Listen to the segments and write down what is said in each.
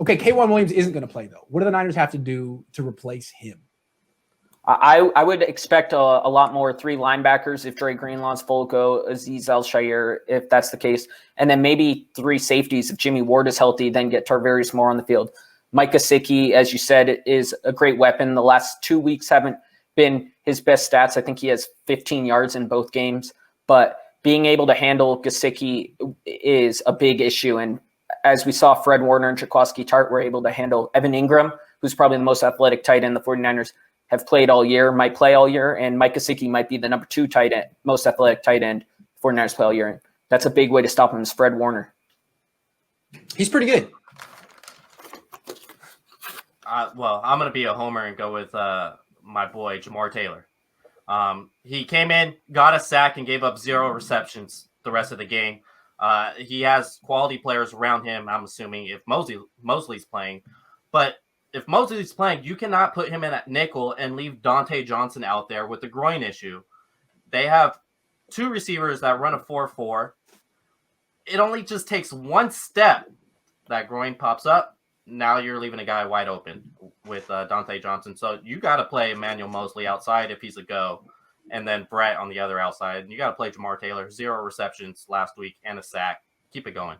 Okay, K'Wan Williams isn't going to play, though. What do the Niners have to do to replace him? I would expect a lot more 3 linebackers if Dre Greenlaw's full go, Azeez Al-Shaair, if that's the case. And then maybe 3 safeties if Jimmy Ward is healthy, then get Tarvarius Moore on the field. Mike Gesicki, as you said, is a great weapon. The last 2 weeks haven't been his best stats. I think he has 15 yards in both games. But being able to handle Gesicki is a big issue. And as we saw, Fred Warner and Jaquiski Tartt were able to handle Evan Ingram, who's probably the most athletic tight end the 49ers have played all year, might play all year, and Mike Gesicki might be the number 2 tight end, most athletic tight end 49ers play all year. And that's a big way to stop him is Fred Warner. He's pretty good. Well, I'm going to be a homer and go with my boy, Jamar Taylor. He came in, got a sack, and gave up 0 receptions the rest of the game. He has quality players around him, I'm assuming, if Mosley's playing. But if Mosley's playing, you cannot put him in at nickel and leave Dante Johnson out there with the groin issue. They have 2 receivers that run a 4-4. It only just takes 1 step. That groin pops up. Now you're leaving a guy wide open with Dante Johnson. So you got to play Emmanuel Mosley outside if he's a go, and then Brett on the other outside. And you got to play Jamar Taylor. 0 receptions last week and a sack. Keep it going.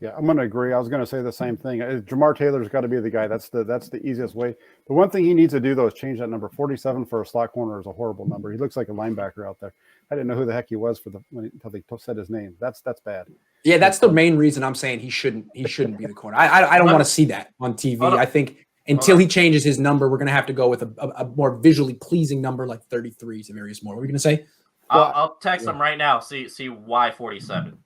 Yeah, I'm going to agree. I was going to say the same thing. Jamar Taylor's got to be the guy. That's the easiest way. The one thing he needs to do, though, is change that number. 47 for a slot corner is a horrible number. He looks like a linebacker out there. I didn't know who the heck he was until they said his name. That's bad. Yeah, that's the main reason I'm saying he shouldn't be the corner. I don't want to see that on TV. I think until he changes his number, we're going to have to go with a more visually pleasing number like 33 to Tarvarius Moore. What were you going to say? I'll text him right now. See why 47.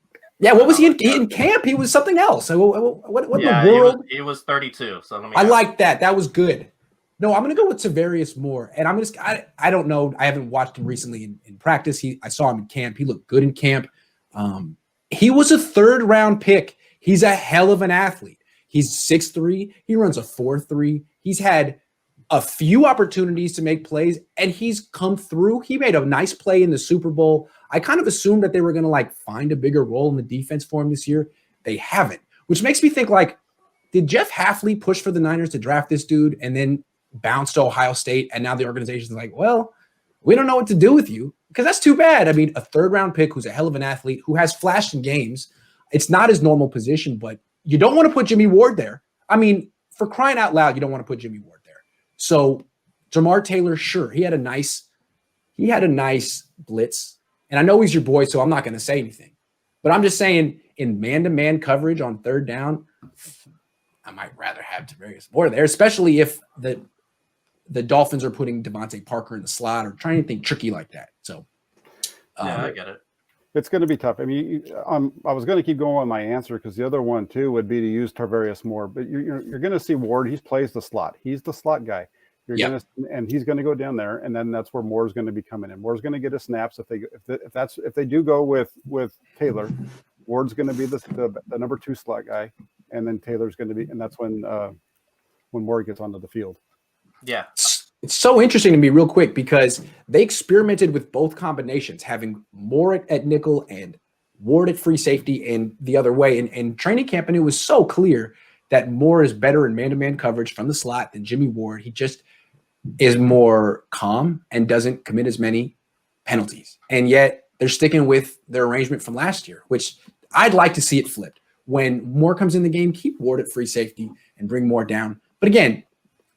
Yeah, what was he in camp? He was something else. What in the world? He was 32. So I like that. That was good. No, I'm going to go with Tarvarius Moore. And I don't know. I haven't watched him recently in practice. I saw him in camp. He looked good in camp. He was a 3rd-round pick. He's a hell of an athlete. He's 6'3". He runs a 4.3. He's had a few opportunities to make plays, and he's come through. He made a nice play in the Super Bowl. I kind of assumed that they were going to find a bigger role in the defense for him this year. They haven't, which makes me think did Jeff Hafley push for the Niners to draft this dude and then bounce to Ohio State, and now the organization's like, well, we don't know what to do with you, because that's too bad. I mean, a 3rd-round pick who's a hell of an athlete, who has flashed in games. It's not his normal position, but you don't want to put Jimmy Ward there. I mean, for crying out loud, you don't want to put Jimmy Ward there. So Jamar Taylor, sure, he had a nice blitz. And I know he's your boy, so I'm not going to say anything. But I'm just saying, in man-to-man coverage on 3rd down, I might rather have Tarvarius Moore there, especially if the Dolphins are putting Devontae Parker in the slot or trying anything tricky like that. So, yeah, I get it. It's going to be tough. I mean, I was going to keep going on my answer because the other one too would be to use Tarvarius Moore. But you're going to see Ward. He plays the slot. He's the slot guy. And he's going to go down there, and then that's where Moore's going to be coming in. Moore's going to get his snaps if they do go with Taylor. Ward's going to be the number 2 slot guy, and then Taylor's going to be, and that's when Moore gets onto the field. Yeah. It's so interesting to me real quick because they experimented with both combinations, having Moore at nickel and Ward at free safety and the other way. And training camp, and it was so clear that Moore is better in man-to-man coverage from the slot than Jimmy Ward. He just is more calm and doesn't commit as many penalties. And yet they're sticking with their arrangement from last year, which I'd like to see it flipped. When Moore comes in the game, keep Ward at free safety and bring Moore down. But again,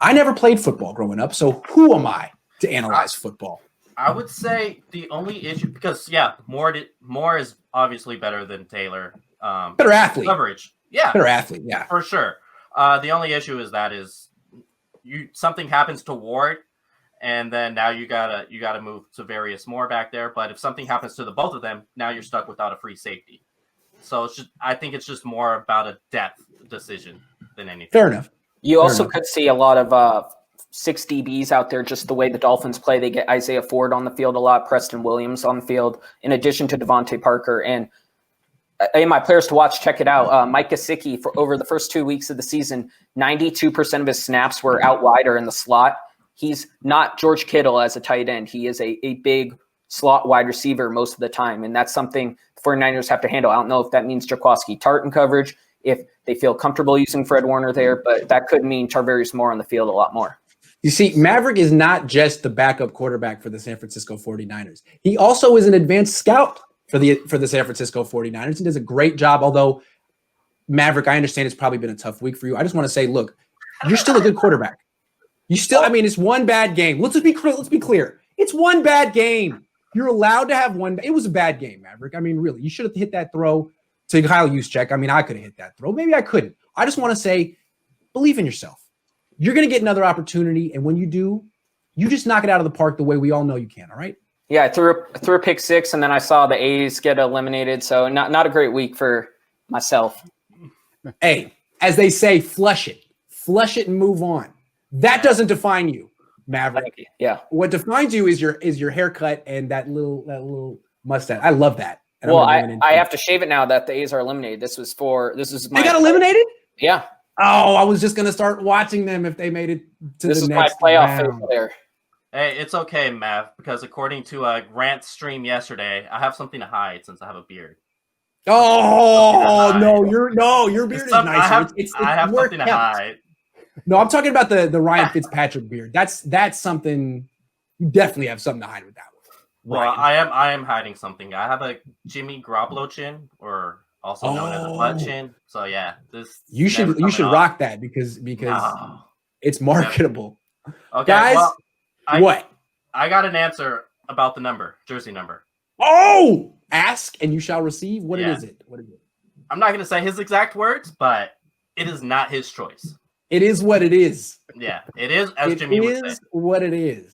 I never played football growing up, so who am I to analyze football? I would say the only issue, because Moore is obviously better than Taylor. Better athlete. Coverage. Yeah. Better athlete, yeah. For sure. The only issue is something happens to Ward, and then now you gotta move Tarvarius Moore back there. But if something happens to the both of them, now you're stuck without a free safety. So I think it's just more about a depth decision than anything. Fair enough. You also could see a lot of 6 DBs out there, just the way the Dolphins play. They get Isaiah Ford on the field a lot, Preston Williams on the field, in addition to Devontae Parker. And my players to watch, check it out. Mike Gesicki, for over the first 2 weeks of the season, 92% of his snaps were out wide or in the slot. He's not George Kittle as a tight end. He is a big slot wide receiver most of the time, and that's something the 49ers have to handle. I don't know if that means Jaquiski Tartt in coverage. if they feel comfortable using Fred Warner there, but that could mean Tarvarius Moore on the field a lot more. You see, Maverick is not just the backup quarterback for the San Francisco 49ers. He also is an advanced scout for the San Francisco 49ers. He does a great job, although Maverick, I understand it's probably been a tough week for you. I just want to say, look, you're still a good quarterback. You still, I mean, it's one bad game. Let's be clear. It's one bad game. You're allowed to have one. It was a bad game, Maverick. I mean, really, you should have hit that throw to Kyle Juszczyk. I mean, I could have hit that throw. Maybe I couldn't. I just want to say, believe in yourself. You're going to get another opportunity, and when you do, you just knock it out of the park the way we all know you can, all right? Yeah, I threw a pick six, and then I saw the A's get eliminated, so not a great week for myself. Hey, as they say, flush it. Flush it and move on. That doesn't define you, Maverick. Yeah. What defines you is your haircut and that little mustache. I love that. And well, I have to shave it now that the A's are eliminated. This is my. They got eliminated? Yeah. Oh, I was just gonna start watching them if they made it to this the is next my playoff round. favorite there. Hey, it's okay, Mav, because according to a rant stream yesterday, I have something to hide since I have a beard. Oh your beard is nicer. I have more something to kept. hide. No, I'm talking about the Ryan Fitzpatrick beard. That's something you definitely have something to hide with that one. Well, Ryan. I am hiding something. I have a Jimmy Garoppolo chin, or also known as a butt chin. So yeah, you should rock that because it's marketable. Okay, guys. Well, I got an answer about the jersey number. Oh, ask and you shall receive. What is it? What is it? I'm not going to say his exact words, but it is not his choice. It is what it is. Yeah, it is, as Jimmy would say. It is what it is.